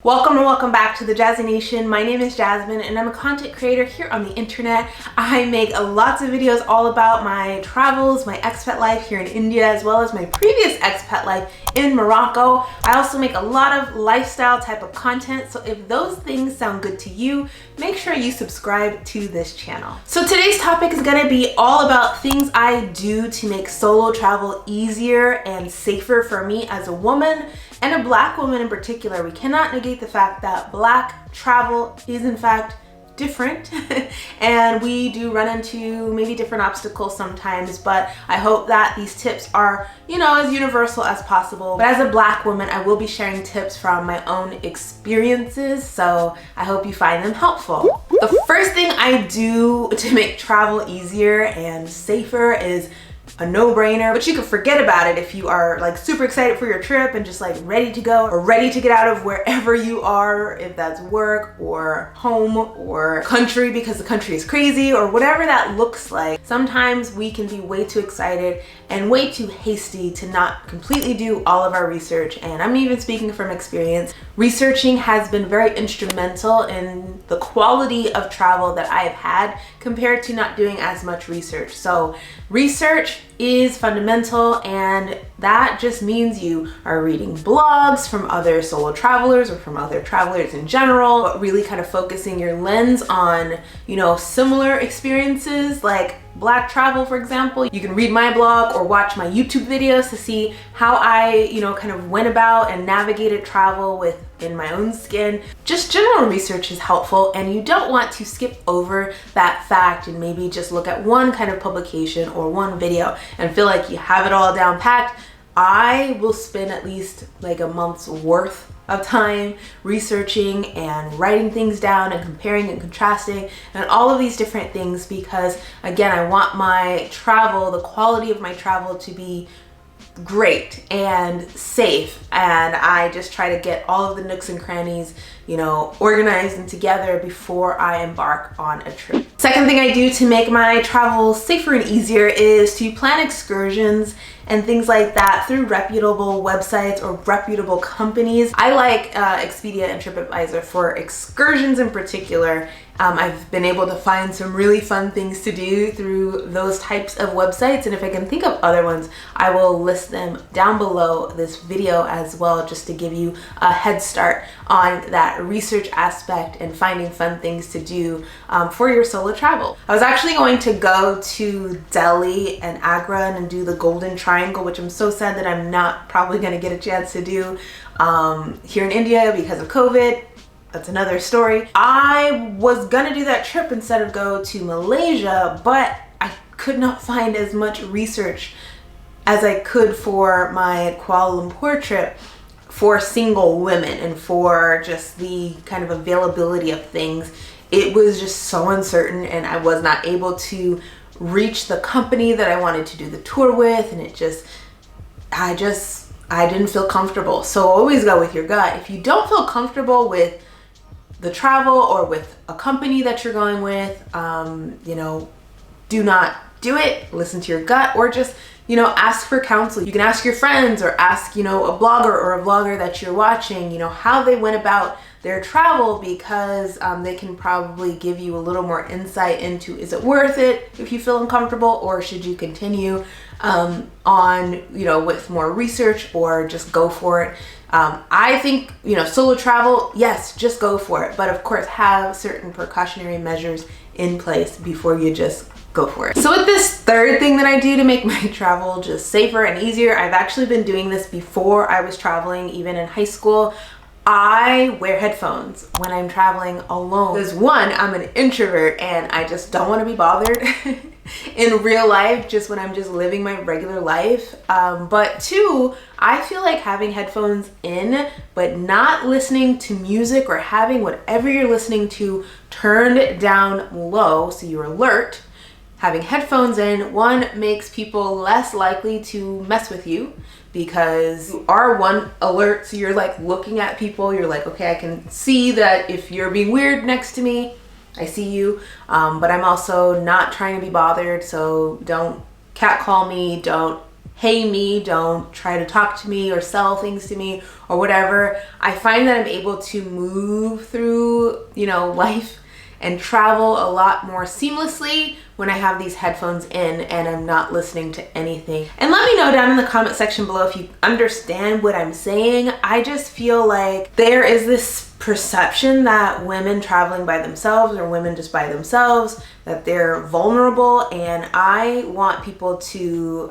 Welcome and welcome back to the Jazzy Nation. My name is Jasmine and I'm a content creator here on the internet. I make lots of videos all about my travels, my expat life here in India, as well as my previous expat life in Morocco. I also make a lot of lifestyle type of content, so if those things sound good to you, make sure you subscribe to this channel. So today's topic is going to be all about things I do to make solo travel easier and safer for me as a woman, and a Black woman in particular. We cannot negate the fact that Black travel is in fact different and we do run into maybe different obstacles sometimes, but I hope that these tips are, as universal as possible. But as a Black woman, I will be sharing tips from my own experiences, so I hope you find them helpful. The first thing I do to make travel easier and safer is a no-brainer, but you can forget about it if you are like super excited for your trip and just like ready to go or ready to get out of wherever you are, if that's work or home or country because the country is crazy or whatever that looks like. Sometimes we can be way too excited and way too hasty to not completely do all of our research, and I'm even speaking from experience. Researching has been very instrumental in the quality of travel that I have had compared to not doing as much research. So research is fundamental, and that just means you are reading blogs from other solo travelers or from other travelers in general, but really kind of focusing your lens on, similar experiences like Black travel, for example. You can read my blog or watch my YouTube videos to see how I, kind of went about and navigated travel within my own skin. Just general research is helpful, and you don't want to skip over that fact and maybe just look at one kind of publication or one video and feel like you have it all down packed. I will spend at least like a month's worth of time researching and writing things down and comparing and contrasting and all of these different things, because again, I want my travel, the quality of my travel, to be great and safe, and I just try to get all of the nooks and crannies organized and together before I embark on a trip. Second thing I do to make my travel safer and easier is to plan excursions and things like that through reputable websites or reputable companies. I like Expedia and TripAdvisor for excursions in particular. I've been able to find some really fun things to do through those types of websites, and if I can think of other ones, I will list them down below this video as well, just to give you a head start on that research aspect and finding fun things to do for your solo travel. I was actually going to go to Delhi and Agra and do the Golden Triangle, which I'm so sad that I'm not probably going to get a chance to do here in India because of COVID. That's another story. I was gonna do that trip instead of go to Malaysia, but I could not find as much research as I could for my Kuala Lumpur trip for single women and for just the kind of availability of things. It was just so uncertain, and I was not able to reach the company that I wanted to do the tour with, and I didn't feel comfortable. So always go with your gut. If you don't feel comfortable with the travel or with a company that you're going with, do not do it. Listen to your gut, or just ask for counsel. You can ask your friends or ask a blogger or a vlogger that you're watching how they went about their travel, because they can probably give you a little more insight into, is it worth it if you feel uncomfortable, or should you continue on with more research, or just go for it. I think, solo travel, yes, just go for it. But of course, have certain precautionary measures in place before you just go for it. So with this third thing that I do to make my travel just safer and easier, I've actually been doing this before I was traveling, even in high school. I wear headphones when I'm traveling alone. Because one, I'm an introvert and I just don't want to be bothered in real life, just when I'm just living my regular life. But two, I feel like having headphones in, but not listening to music or having whatever you're listening to turned down low so you're alert. Having headphones in, one, makes people less likely to mess with you, because you are one alert, so you're like looking at people, you're like, okay, I can see that if you're being weird next to me, I see you, but I'm also not trying to be bothered, so don't catcall me, don't hey me, don't try to talk to me or sell things to me or whatever. I find that I'm able to move through, you know, life and travel a lot more seamlessly when I have these headphones in and I'm not listening to anything. And let me know down in the comment section below if you understand what I'm saying. I just feel like there is this perception that women traveling by themselves or women just by themselves, that they're vulnerable, and I want people to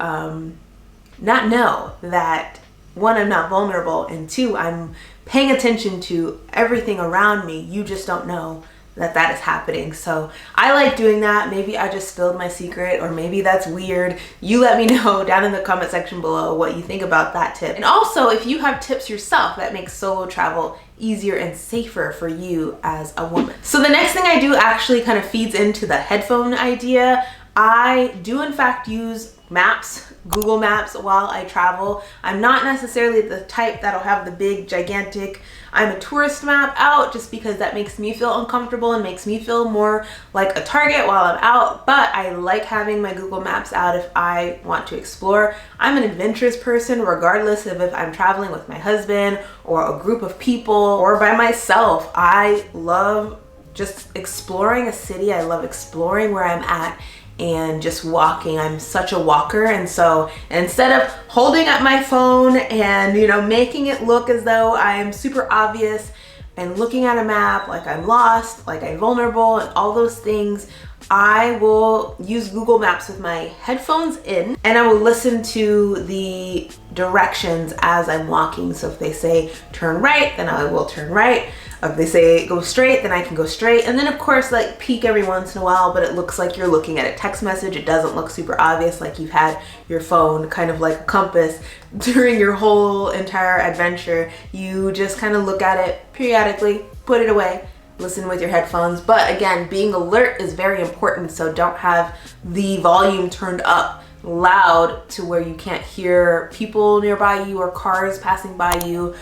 not know that, one, I'm not vulnerable, and two, I'm paying attention to everything around me. You just don't know that that is happening. So I like doing that. Maybe I just spilled my secret, or maybe that's weird. You let me know down in the comment section below what you think about that tip. And also, if you have tips yourself that make solo travel easier and safer for you as a woman. So the next thing I do actually kind of feeds into the headphone idea. I do in fact use maps, Google Maps, while I travel. I'm not necessarily the type that'll have the big gigantic I'm a tourist map out, just because that makes me feel uncomfortable and makes me feel more like a target while I'm out. But I like having my Google Maps out if I want to explore. I'm an adventurous person regardless of if I'm traveling with my husband or a group of people or by myself. I love just exploring a city. I love exploring where I'm at and just walking. I'm such a walker, and so instead of holding up my phone and, you know, making it look as though I'm super obvious and looking at a map like I'm lost, like I'm vulnerable and all those things, I will use Google Maps with my headphones in, and I will listen to the directions as I'm walking. So if they say turn right, then I will turn right. If they say go straight, then I can go straight. And then of course, like, peek every once in a while, but it looks like you're looking at a text message. It doesn't look super obvious, like you've had your phone kind of like a compass during your whole entire adventure. You just kind of look at it periodically, put it away, listen with your headphones. But again, being alert is very important, so don't have the volume turned up loud to where you can't hear people nearby you or cars passing by you,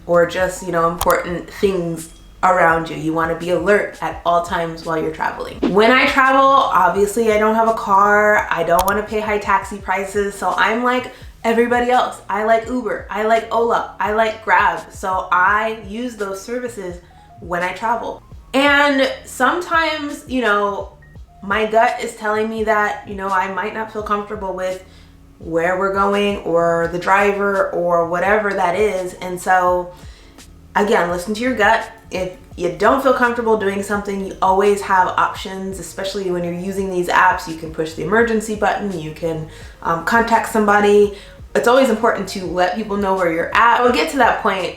or just, you know, important things around you. You want to be alert at all times while you're traveling. When I travel, obviously I don't have a car. I don't want to pay high taxi prices, so I'm like everybody else. I like Uber, I like Ola, I like Grab. So I use those services when I travel. And sometimes, you know, my gut is telling me that, you know, I might not feel comfortable with where we're going or the driver or whatever that is. And so again, listen to your gut. If you don't feel comfortable doing something, you always have options, especially when you're using these apps. You can push the emergency button, you can contact somebody. It's always important to let people know where you're at. I will get to that point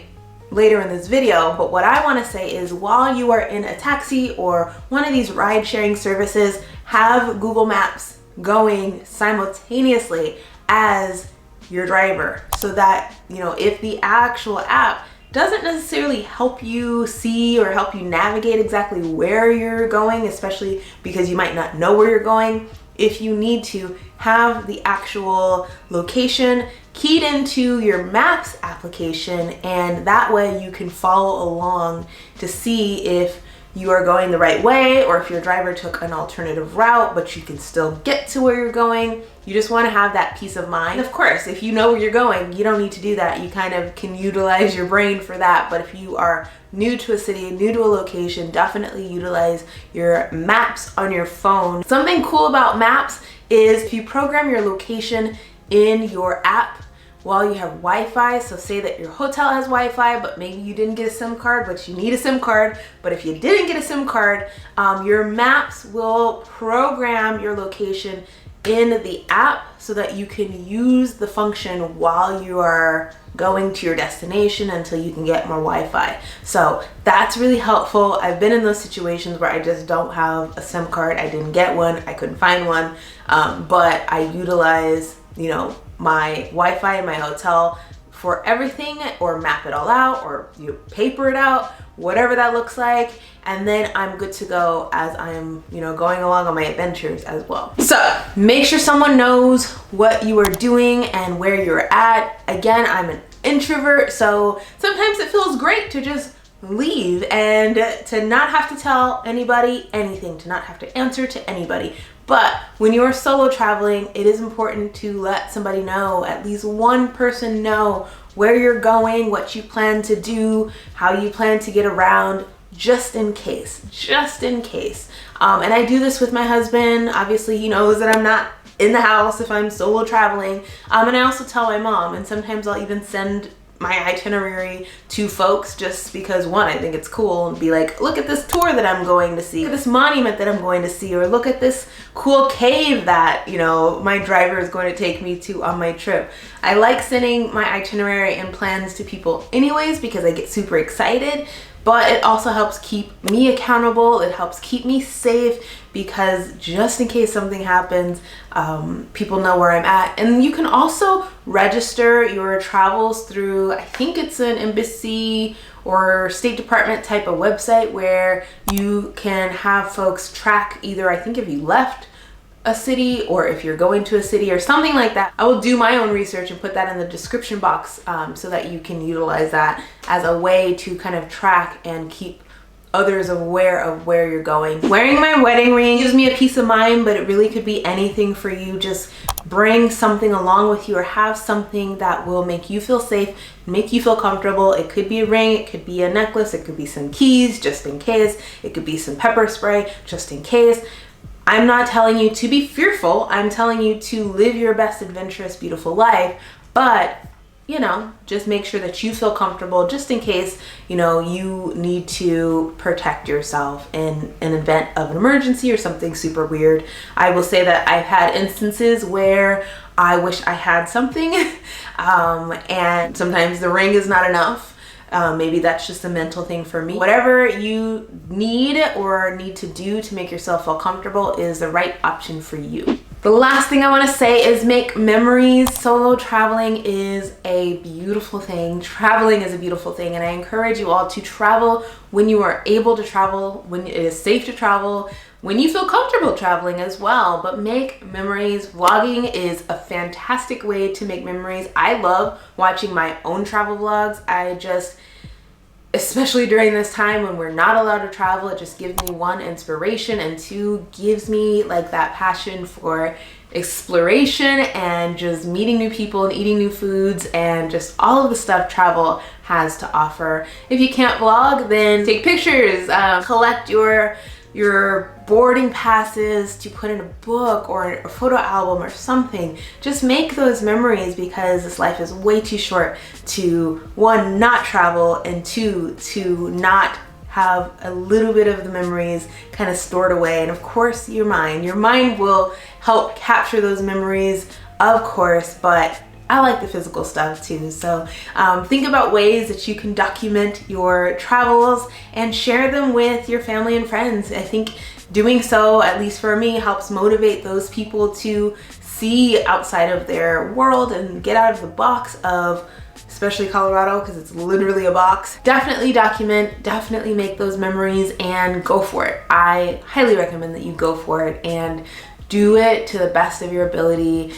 later in this video, but what I want to say is, while you are in a taxi or one of these ride sharing services, have Google Maps going simultaneously as your driver, so that, you know, if the actual app doesn't necessarily help you see or help you navigate exactly where you're going, especially because you might not know where you're going, if you need to have the actual location keyed into your Maps application, and that way you can follow along to see if you are going the right way or if your driver took an alternative route, but you can still get to where you're going. You just want to have that peace of mind. Of course, if you know where you're going, you don't need to do that. You kind of can utilize your brain for that. But if you are new to a city, new to a location, definitely utilize your maps on your phone. Something cool about maps is if you program your location in your app while you have Wi-Fi. So say that your hotel has Wi-Fi, but maybe you didn't get a SIM card, but you need a SIM card. But if you didn't get a SIM card, your maps will program your location in the app so that you can use the function while you are going to your destination until you can get more Wi-Fi. So that's really helpful. I've been in those situations where I just don't have a SIM card. I didn't get one, I couldn't find one, but I utilize, you know, my Wi-Fi in my hotel for everything, or map it all out, or you paper it out, whatever that looks like, and then I'm good to go as I'm, you know, going along on my adventures as well. So make sure someone knows what you are doing and where you're at. Again, I'm an introvert, so sometimes it feels great to just leave and to not have to tell anybody anything, to not have to answer to anybody. But when you're solo traveling, it is important to let somebody know, at least one person know where you're going, what you plan to do, how you plan to get around, just in case, and I do this with my husband. Obviously, he knows that I'm not in the house if I'm solo traveling, and I also tell my mom, and sometimes I'll even send my itinerary to folks just because, one, I think it's cool, and be like, look at this tour that I'm going to see, look at this monument that I'm going to see, or look at this cool cave that, you know, my driver is going to take me to on my trip. I like sending my itinerary and plans to people anyways because I get super excited, but it also helps keep me accountable. It helps keep me safe because just in case something happens, people know where I'm at. And you can also register your travels through, I think it's an embassy or State Department type of website where you can have folks track either, I think if you left a city or if you're going to a city or something like that. I will do my own research and put that in the description box so that you can utilize that as a way to kind of track and keep others aware of where you're going. Wearing my wedding ring gives me a peace of mind, but it really could be anything for you. Just bring something along with you or have something that will make you feel safe, make you feel comfortable. It could be a ring, it could be a necklace, it could be some keys just in case, it could be some pepper spray just in case. I'm not telling you to be fearful. I'm telling you to live your best adventurous, beautiful life, but you know, just make sure that you feel comfortable just in case, you know, you need to protect yourself in an event of an emergency or something super weird. I will say that I've had instances where I wish I had something and sometimes the ring is not enough. Maybe that's just a mental thing for me. Whatever you need or need to do to make yourself feel comfortable is the right option for you. The last thing I want to say is make memories. Solo traveling is a beautiful thing. Traveling is a beautiful thing, and I encourage you all to travel when you are able to travel, when it is safe to travel, when you feel comfortable traveling as well. But make memories. Vlogging is a fantastic way to make memories. I love watching my own travel vlogs. Especially during this time when we're not allowed to travel, it just gives me, one, inspiration, and two, gives me like that passion for exploration and just meeting new people and eating new foods and just all of the stuff travel has to offer. If you can't vlog, then take pictures, collect your boarding passes to put in a book or a photo album or something. Just make those memories because this life is way too short to, one, not travel, and two, to not have a little bit of the memories kind of stored away. And of course, your mind will help capture those memories, of course, but I like the physical stuff too. So think about ways that you can document your travels and share them with your family and friends. I think doing so, at least for me, helps motivate those people to see outside of their world and get out of the box of, especially Colorado, because it's literally a box. Definitely document, definitely make those memories and go for it. I highly recommend that you go for it and do it to the best of your ability.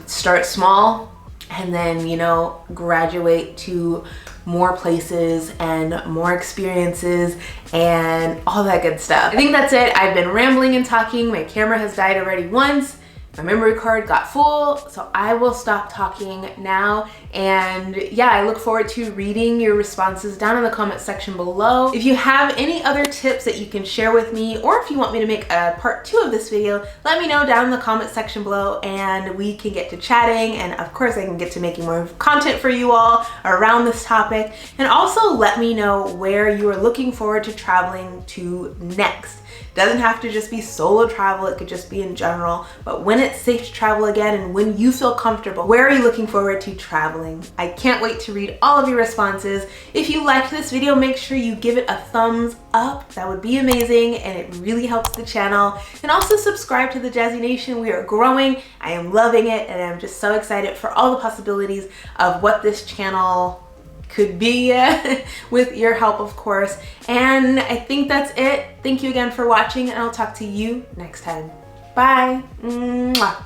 Start small and then, you know, graduate to more places and more experiences and all that good stuff. I think that's it. I've been rambling and talking. My camera has died already once. My memory card got full, so I will stop talking now. And yeah, I look forward to reading your responses down in the comment section below. If you have any other tips that you can share with me, or if you want me to make a part 2 of this video, let me know down in the comment section below and we can get to chatting. And of course, I can get to making more content for you all around this topic. And also let me know where you are looking forward to traveling to next. Doesn't have to just be solo travel, it could just be in general. But when it's safe to travel again and when you feel comfortable, where are you looking forward to traveling? I can't wait to read all of your responses. If you liked this video, make sure you give it a thumbs up. That would be amazing and it really helps the channel. And also subscribe to the Jazzy Nation. We are growing. I am loving it and I'm just so excited for all the possibilities of what this channel could be with your help, of course. And I think that's it. Thank you again for watching and I'll talk to you next time. Bye. Mwah.